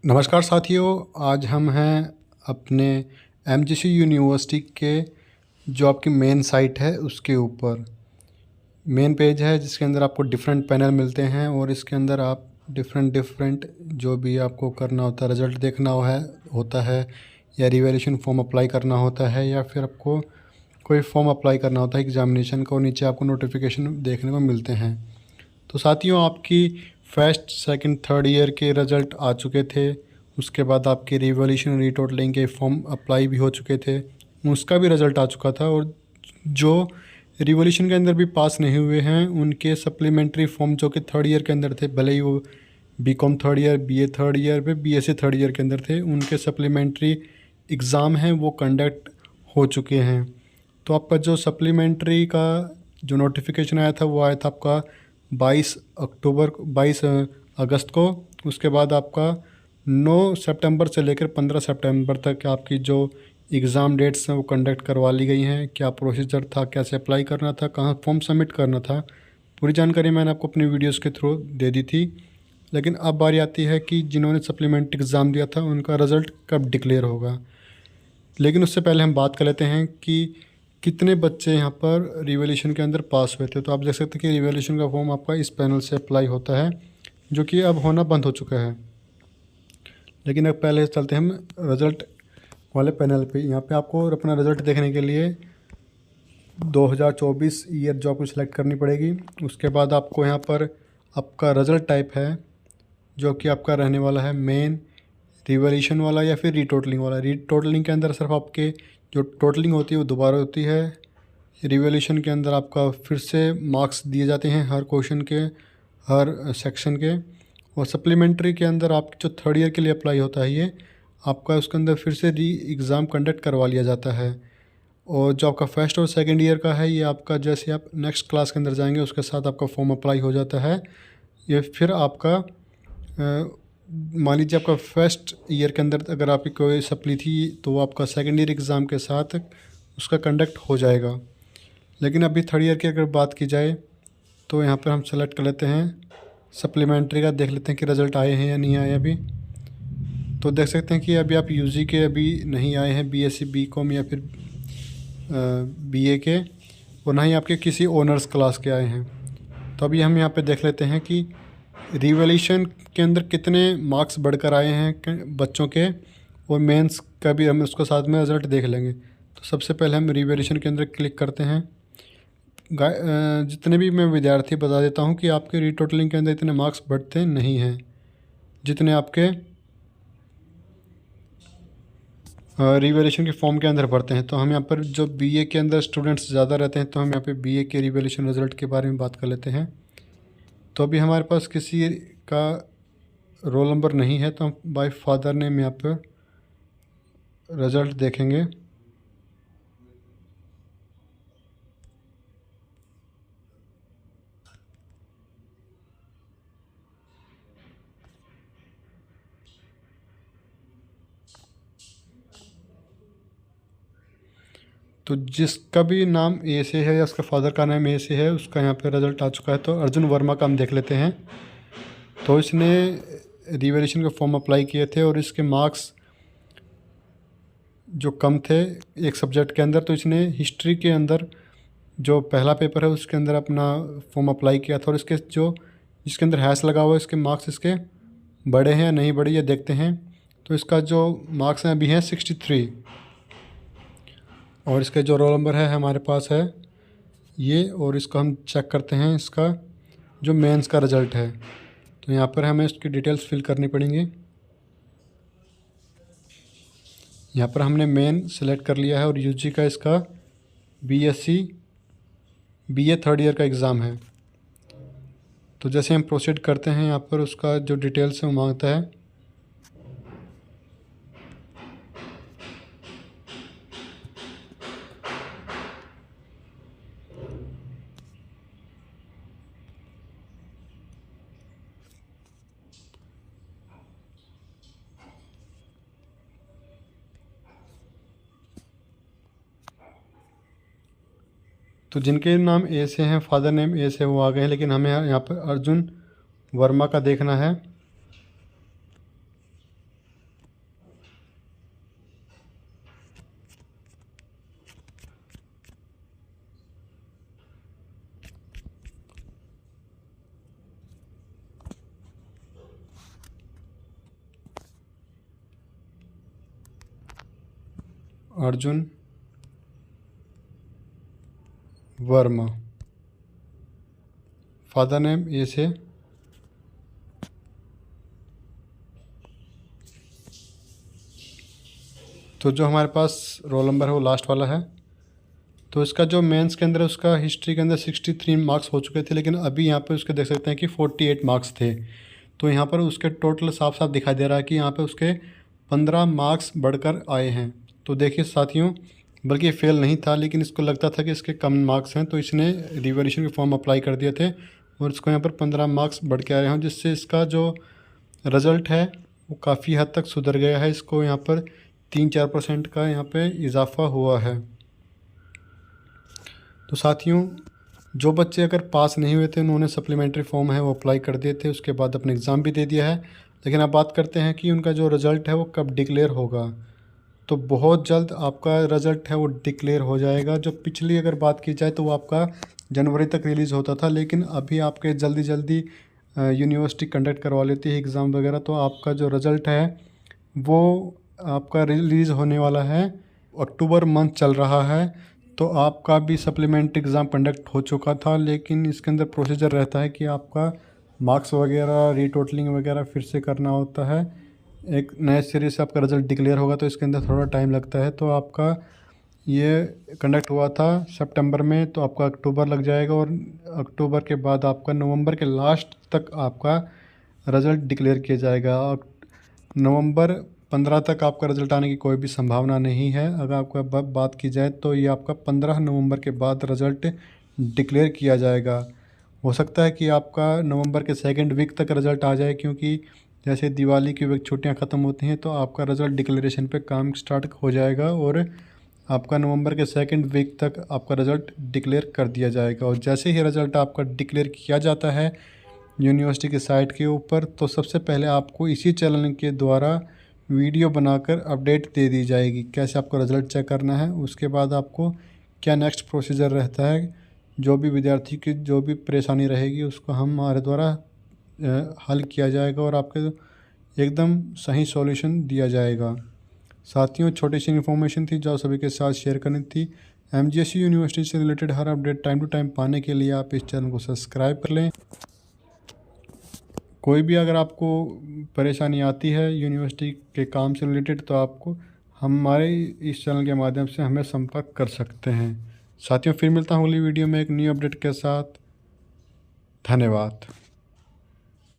नमस्कार साथियों, आज हम हैं अपने एमजीसी यूनिवर्सिटी के जो आपकी मेन साइट है उसके ऊपर। मेन पेज है जिसके अंदर आपको डिफरेंट पैनल मिलते हैं और इसके अंदर आप डिफरेंट जो भी आपको करना होता है, रिज़ल्ट देखना होता है या रिवैल्यूएशन फॉर्म अप्लाई करना होता है या फिर आपको कोई फॉर्म अप्लाई करना होता है एग्ज़ामिनेशन का, और नीचे आपको नोटिफिकेशन देखने को मिलते हैं। तो साथियों, आपकी फर्स्ट सेकंड थर्ड ईयर के रिज़ल्ट आ चुके थे। उसके बाद आपके रिवॉल्यूशन रीटोटलिंग के फॉर्म अप्लाई भी हो चुके थे, उसका भी रिज़ल्ट आ चुका था। और जो रिवॉल्यूशन के अंदर भी पास नहीं हुए हैं उनके सप्लीमेंट्री फॉर्म जो कि थर्ड ईयर के अंदर थे, भले ही वो BCom third year, BA third year पे, बीएससी थर्ड ईयर के अंदर थे, उनके सप्लीमेंट्री एग्ज़ाम हैं वो कंडक्ट हो चुके हैं। तो आपका जो सप्लीमेंट्री का जो नोटिफिकेशन आया था वो आया था आपका 22 अगस्त को। उसके बाद आपका 9 सितंबर से लेकर 15 सितंबर तक आपकी जो एग्ज़ाम डेट्स हैं वो कंडक्ट करवा ली गई हैं। क्या प्रोसीजर था, कैसे अप्लाई करना था, कहाँ फॉर्म सबमिट करना था, पूरी जानकारी मैंने आपको अपनी वीडियोस के थ्रू दे दी थी। लेकिन अब बारी आती है कि जिन्होंने सप्लीमेंट एग्ज़ाम दिया था उनका रिज़ल्ट कब डिक्लेयर होगा। लेकिन उससे पहले हम बात कर लेते हैं कि कितने बच्चे यहाँ पर रिवॉल्यूशन के अंदर पास हुए थे। तो आप देख सकते हैं कि रिवॉल्यूशन का फॉर्म आपका इस पैनल से अप्लाई होता है, जो कि अब होना बंद हो चुका है। लेकिन अब पहले चलते हैं हम रिज़ल्ट वाले पैनल पे। यहाँ पे आपको अपना रिज़ल्ट देखने के लिए 2024 ईयर जो आपको सिलेक्ट करनी पड़ेगी। उसके बाद आपको यहाँ पर आपका रिज़ल्ट टाइप है जो कि आपका रहने वाला है मेन, रिवॉल्यूशन वाला या फिर रीटोटलिंग वाला। रीटोटलिंग के अंदर सिर्फ आपके जो टोटलिंग होती है वो दोबारा होती है। रिवॉल्यूशन के अंदर आपका फिर से मार्क्स दिए जाते हैं हर क्वेश्चन के, हर सेक्शन के। और सप्लीमेंट्री के अंदर आप जो थर्ड ईयर के लिए अप्लाई होता है ये आपका उसके अंदर फिर से री एग्ज़ाम कंडक्ट करवा लिया जाता है। और जो आपका फर्स्ट और सेकंड ईयर का है ये आपका जैसे आप नेक्स्ट क्लास के अंदर जाएंगे उसके साथ आपका फॉर्म अप्लाई हो जाता है। ये फिर आपका मान लीजिए आपका फर्स्ट ईयर के अंदर अगर आपकी कोई सप्ली थी तो वो आपका सेकंड ईयर एग्ज़ाम के साथ उसका कंडक्ट हो जाएगा। लेकिन अभी थर्ड ईयर की अगर बात की जाए तो यहाँ पर हम सेलेक्ट कर लेते हैं सप्लीमेंट्री का, देख लेते हैं कि रिज़ल्ट आए हैं या नहीं आए अभी। तो देख सकते हैं कि अभी आप यूजी के अभी नहीं आए हैं, बीएससी बीकॉम या फिर बीए के, और ना ही आपके किसी ऑनर्स क्लास के आए हैं। तो अभी हम यहाँ पे देख लेते हैं कि रिवॉल्यूशन के अंदर कितने मार्क्स बढ़कर आए हैं बच्चों के, और मेंस का भी हम उसको साथ में रिज़ल्ट देख लेंगे। तो सबसे पहले हम रिवॉल्यूशन के अंदर क्लिक करते हैं। जितने भी मैं विद्यार्थी बता देता हूँ कि आपके रीटोटलिंग के अंदर इतने मार्क्स बढ़ते नहीं हैं जितने आपके रिवॉल्यूशन के फॉर्म के अंदर बढ़ते हैं। तो हम यहाँ पर जो बीए के अंदर स्टूडेंट्स ज़्यादा रहते हैं तो हम यहाँ पे बीए के रिवॉल्यूशन रिज़ल्ट के बारे में बात कर लेते हैं। तो अभी हमारे पास किसी का रोल नंबर नहीं है तो हम बाय फादर नेम यहाँ पर रिज़ल्ट देखेंगे। तो जिसका भी नाम ए से है या उसका फादर का नाम ए से है उसका यहाँ पे रिज़ल्ट आ चुका है। तो अर्जुन वर्मा का हम देख लेते हैं। तो इसने रिवॉल्यूशन का फॉर्म अप्लाई किए थे और इसके मार्क्स जो कम थे एक सब्जेक्ट के अंदर, तो इसने हिस्ट्री के अंदर जो पहला पेपर है उसके अंदर अपना फॉर्म अप्लाई किया था। और इसके जो जिसके अंदर हैश लगा हुआ है इसके मार्क्स इसके बड़े हैं या नहीं बड़े ये देखते हैं। तो इसका जो मार्क्स हैं अभी हैं 63, और इसका जो रोल नंबर है हमारे पास है ये। और इसको हम चेक करते हैं इसका जो मेंस का रिज़ल्ट है। तो यहाँ पर हमें इसकी डिटेल्स फिल करनी पड़ेंगी। यहाँ पर हमने मेन सेलेक्ट कर लिया है और यूजी का इसका बीएससी बीए थर्ड ईयर का एग्ज़ाम है। तो जैसे हम प्रोसीड करते हैं यहाँ पर उसका जो डिटेल्स है वो मांगता है। तो जिनके नाम ए से हैं, फादर नेम ए से, वो आ गए हैं। लेकिन हमें यहाँ पर अर्जुन वर्मा का देखना है। अर्जुन वर्मा। फादर नेम ए से तो जो हमारे पास रोल नंबर है वो लास्ट वाला है। तो इसका जो मेंस के अंदर उसका हिस्ट्री के अंदर 63 मार्क्स हो चुके थे, लेकिन अभी यहाँ पे उसके देख सकते हैं कि 48 मार्क्स थे। तो यहाँ पर उसके टोटल साफ साफ दिखाई दे रहा है कि यहाँ पे उसके 15 मार्क्स बढ़कर आए हैं। तो देखिए साथियों, बल्कि ये फेल नहीं था, लेकिन इसको लगता था कि इसके कम मार्क्स हैं, तो इसने रिवैल्यूएशन के फॉर्म अप्लाई कर दिए थे और इसको यहाँ पर 15 मार्क्स बढ़ के आए हैं, जिससे इसका जो रिज़ल्ट है वो काफ़ी हद तक सुधर गया है। इसको यहाँ पर 3-4% का यहाँ पे इजाफा हुआ है। तो साथियों, जो बच्चे अगर पास नहीं हुए थे उन्होंने सप्लीमेंट्री फॉर्म है वो अप्लाई कर दिए थे, उसके बाद अपने एग्ज़ाम भी दे दिया है। लेकिन अब बात करते हैं कि उनका जो रिज़ल्ट है वो कब डिक्लेयर होगा। तो बहुत जल्द आपका रिज़ल्ट है वो डिक्लेयर हो जाएगा। जो पिछली अगर बात की जाए तो वो आपका जनवरी तक रिलीज़ होता था, लेकिन अभी आपके जल्दी जल्दी यूनिवर्सिटी कंडक्ट करवा लेती है एग्ज़ाम वगैरह। तो आपका जो रिज़ल्ट है वो आपका रिलीज़ होने वाला है, अक्टूबर मंथ चल रहा है। तो आपका भी सप्लीमेंट्री एग्ज़ाम कंडक्ट हो चुका था, लेकिन इसके अंदर प्रोसीजर रहता है कि आपका मार्क्स वगैरह रीटोटलिंग वगैरह फिर से करना होता है। एक नए सिरे से आपका रिज़ल्ट डिक्लेयर होगा, तो इसके अंदर थोड़ा टाइम लगता है। तो आपका ये कंडक्ट हुआ था सितंबर में, तो आपका अक्टूबर लग जाएगा और अक्टूबर के बाद आपका नवंबर के लास्ट तक आपका रिज़ल्ट डिक्लेयर किया जाएगा। नवंबर 15 तक आपका रिज़ल्ट आने की कोई भी संभावना नहीं है। अगर आपका बात की जाए तो ये आपका 15 नवंबर के बाद रिज़ल्ट डिक्लेयर किया जाएगा। हो सकता है कि आपका नवंबर के सेकंड वीक तक रिज़ल्ट आ जाए, क्योंकि जैसे दिवाली की वीक छुट्टियां ख़त्म होती हैं तो आपका रिज़ल्ट डिक्लेरेशन पे काम स्टार्ट हो जाएगा और आपका नवंबर के सेकंड वीक तक आपका रिज़ल्ट डिक्लेयर कर दिया जाएगा। और जैसे ही रिज़ल्ट आपका डिक्लेयर किया जाता है यूनिवर्सिटी की साइट के ऊपर, तो सबसे पहले आपको इसी चैनल के द्वारा वीडियो बनाकर अपडेट दे दी जाएगी कैसे आपको रिज़ल्ट चेक करना है। उसके बाद आपको क्या नेक्स्ट प्रोसीजर रहता है, जो भी विद्यार्थी की जो भी परेशानी रहेगी उसको हमारे द्वारा हल किया जाएगा और आपके एकदम सही सॉल्यूशन दिया जाएगा। साथियों, छोटी सी इन्फॉर्मेशन थी जो सभी के साथ शेयर करनी थी। एमजीएससी यूनिवर्सिटी से रिलेटेड हर अपडेट टाइम टू टाइम पाने के लिए आप इस चैनल को सब्सक्राइब कर लें। कोई भी अगर आपको परेशानी आती है यूनिवर्सिटी के काम से रिलेटेड, तो आपको हमारे इस चैनल के माध्यम से हमें संपर्क कर सकते हैं। साथियों, फिर मिलता हूँ अगली वीडियो में एक न्यू अपडेट के साथ। धन्यवाद।